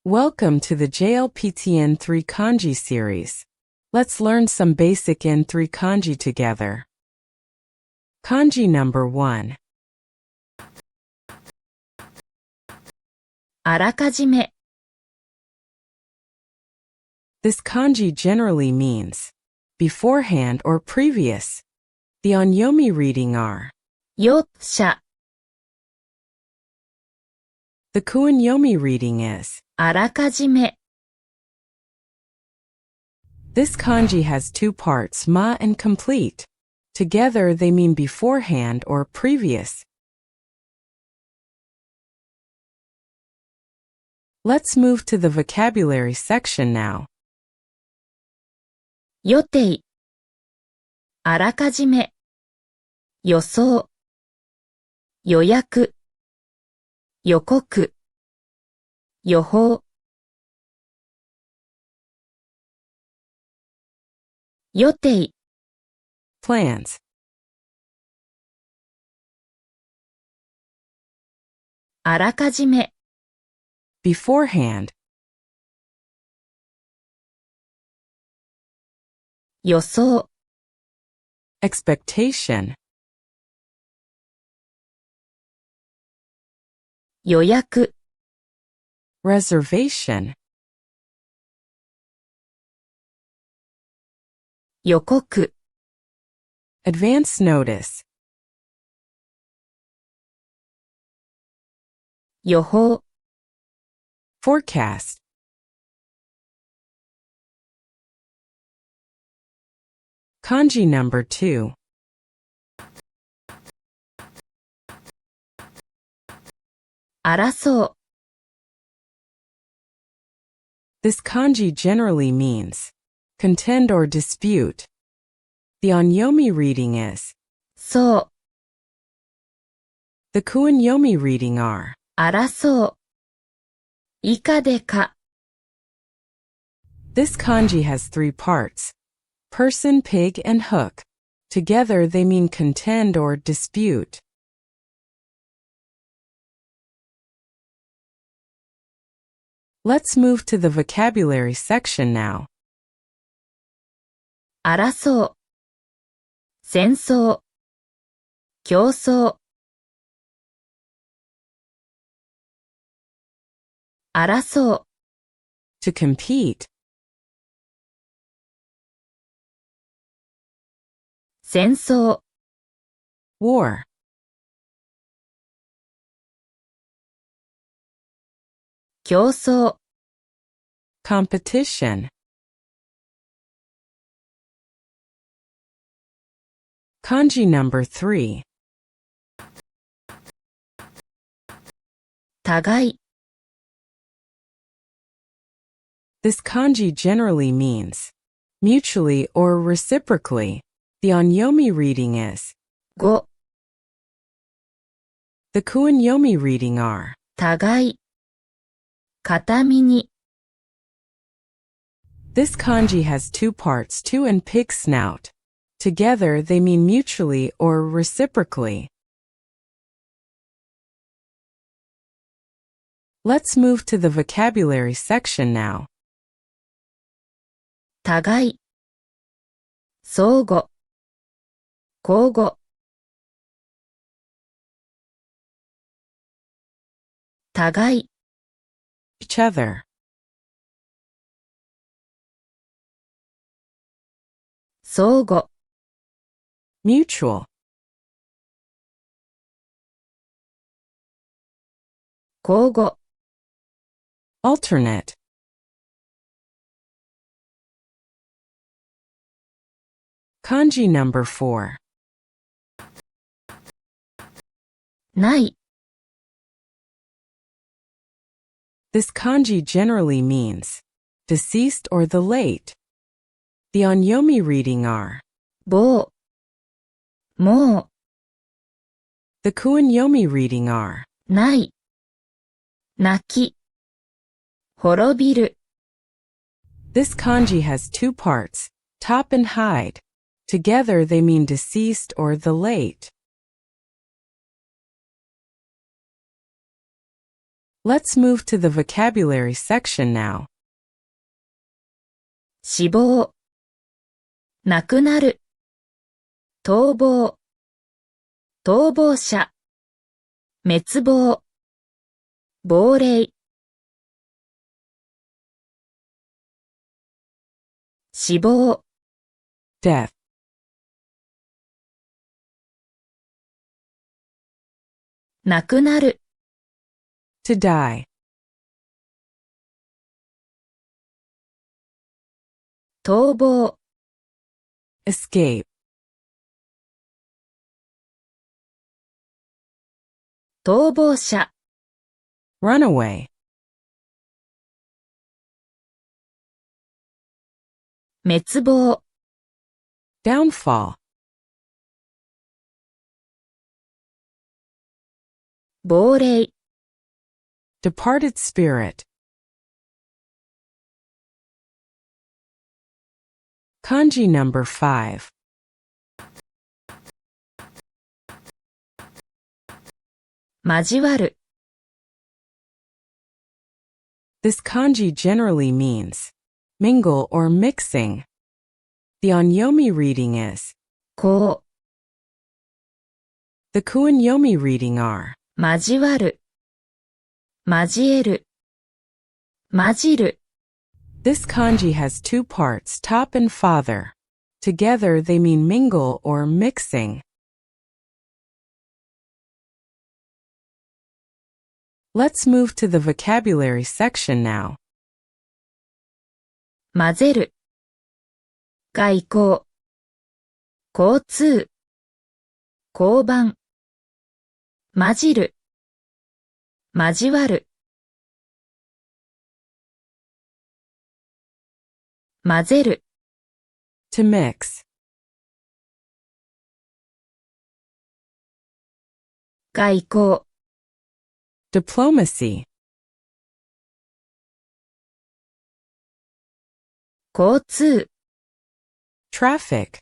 Welcome to the JLPT N3 Kanji series. Let's learn some basic N3 kanji together. Kanji number 1. あらかじめ This kanji generally means beforehand or previous. The Onyomi reading are よっしゃ The Kunyomi reading is あらかじめ This kanji has two parts, ma and complete. Together they mean beforehand or previous. Let's move to the vocabulary section now. 予定あらかじめ予想予約予告予報予定 Plans. あらかじめ Beforehand. 予想 Expectation. 予約 Reservation. 予告 Advance notice. 予報 Forecast. Kanji number 2. 争う This kanji generally means contend or dispute. The Onyomi reading is そう The Kunyomi reading are 争う以下でか This kanji has three parts. Person, pig, and hook. Together they mean contend or dispute. Let's move to the vocabulary section now. 争う戦争競争争う To compete. 戦争 War. 競争 Competition. Kanji number 3. 互い This kanji generally means mutually or reciprocally. The Onyomi reading is 5 The Kunyomi reading are 互い片身に This kanji has two parts, two and pig snout. Together they mean mutually or reciprocally. Let's move to the vocabulary section now. 互い相互交互互い Each other. 相互 Mutual. 交互 Alternate. Kanji number 4. ない This kanji generally means deceased or the late. The Onyomi reading are 棒もう The Kunyomi reading are ない泣き滅びる This kanji has two parts, top and hide. Together they mean deceased or the late. Let's move to the vocabulary section now. 死亡、亡くなる、逃亡、逃亡者、滅亡、亡霊。死亡、Death. 亡くなる、To die. 逃亡、Escape. 逃亡者、 Runaway. 滅亡、 Downfall. 亡霊。 Departed spirit. Kanji number 5. 交わる、 This kanji generally means mingle or mixing. The Onyomi reading is. こ The Kunyomi reading are. う、交わる、交える、混じる。 This kanji has two parts, top and father. Together they mean mingle or mixing. Let's move to the vocabulary section now. 混ぜる、外交、交通、交番、混じる、交わる、混ぜる、 To mix. 外交、 Diplomacy. 交通、 Traffic.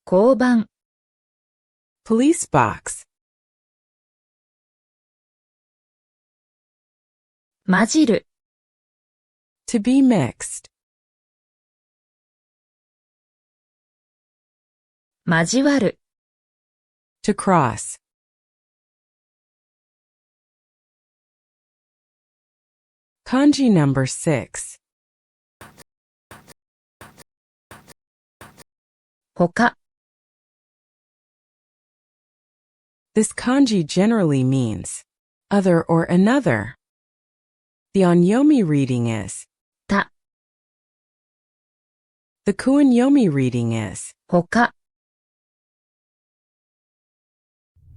交番、 Police box. 混じる、 To be mixed. 交わる、 To cross. Kanji number 6. 他、 This kanji generally means other or another. The Onyomi reading is. 他、 The Kunyomi reading is. 他。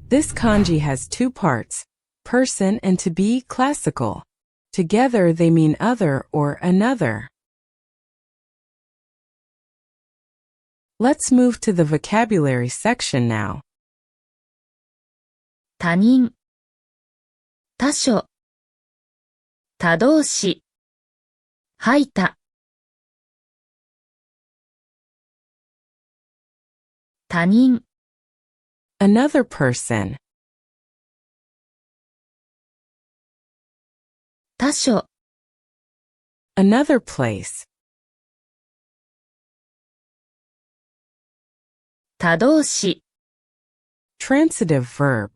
This kanji has two parts, person and to be classical. Together they mean other or another. Let's move to the vocabulary section now. 他人、他所、他動詞、吐いた、他人、 Another person. 他所、 Another place. 他動詞、 Transitive verb.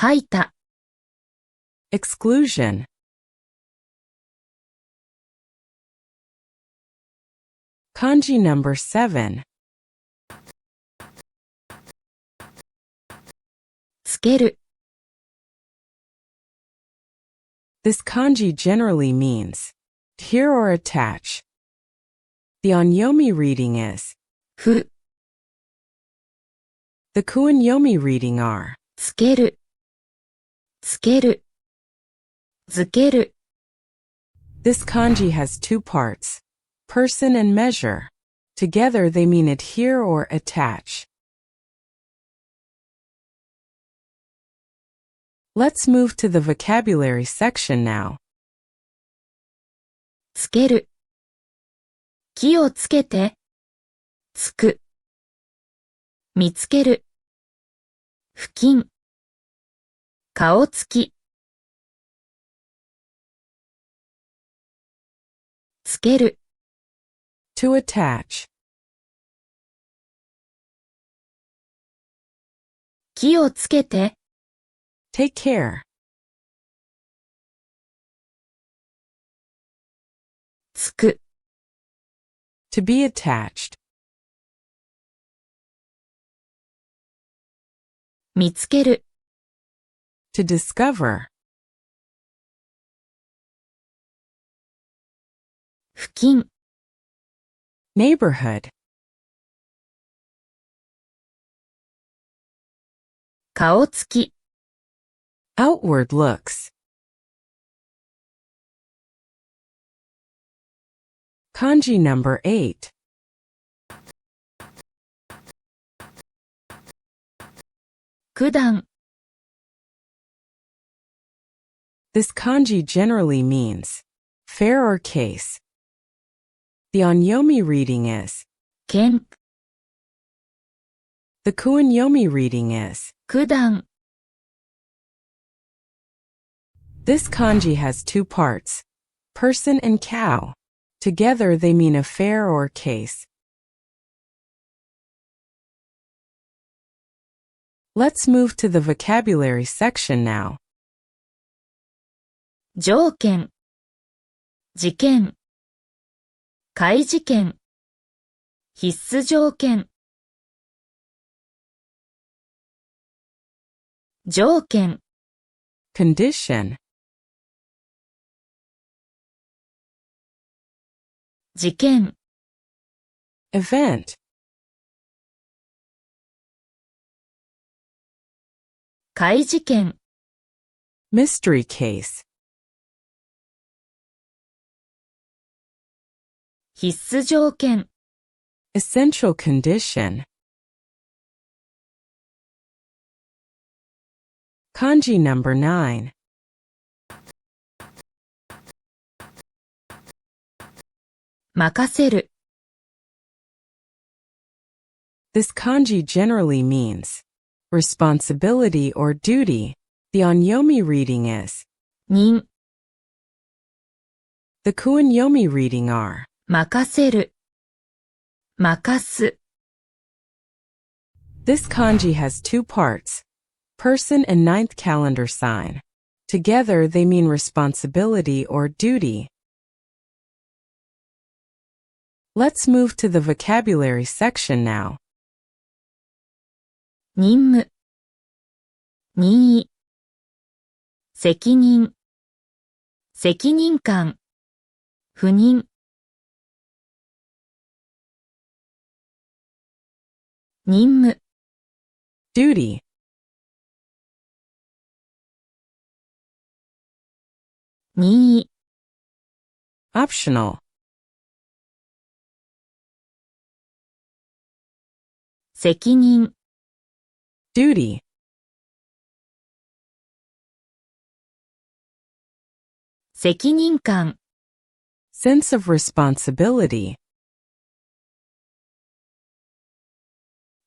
吐いた、 Exclusion. Kanji number 7. つける、 This kanji generally means adhere or attach. The Onyomi reading is. ふ、 The Kunyomi reading are. つける、つける、づける。 This kanji has two parts, person and measure. Together they mean adhere or attach. Let's move to the vocabulary section now. つける。気をつけて。つく。見つける。付近。顔つき。つける。To attach. 気をつけて。Take care. つく。To be attached. 見つける。To discover. 付近。Neighborhood. 顔つき。Outward looks. Kanji number 8. 九段。This kanji generally means fair or case. The Onyomi reading is. 剣。The Kunyomi reading is. 九段。This kanji has two parts, person and cow. Together they mean affair or case. Let's move to the vocabulary section now. 条件。事件。怪事件。必須条件。条件。Condition. 事件。Event. 怪事件。Mystery case. 必須条件。Essential condition. Kanji number 9. 任せる。This kanji generally means responsibility or duty. The Onyomi reading is. 任。The Kunyomi reading are. 任せる。任す。This kanji has two parts, person and ninth calendar sign. Together they mean responsibility or duty. Let's move to the vocabulary section now. 任務。任意。責任。責任感。不妊。任務。Duty. 任意。Optional. 責任。Duty. 責任感。Sense of responsibility.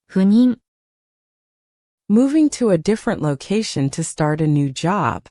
不妊。Moving to a different location to start a new job.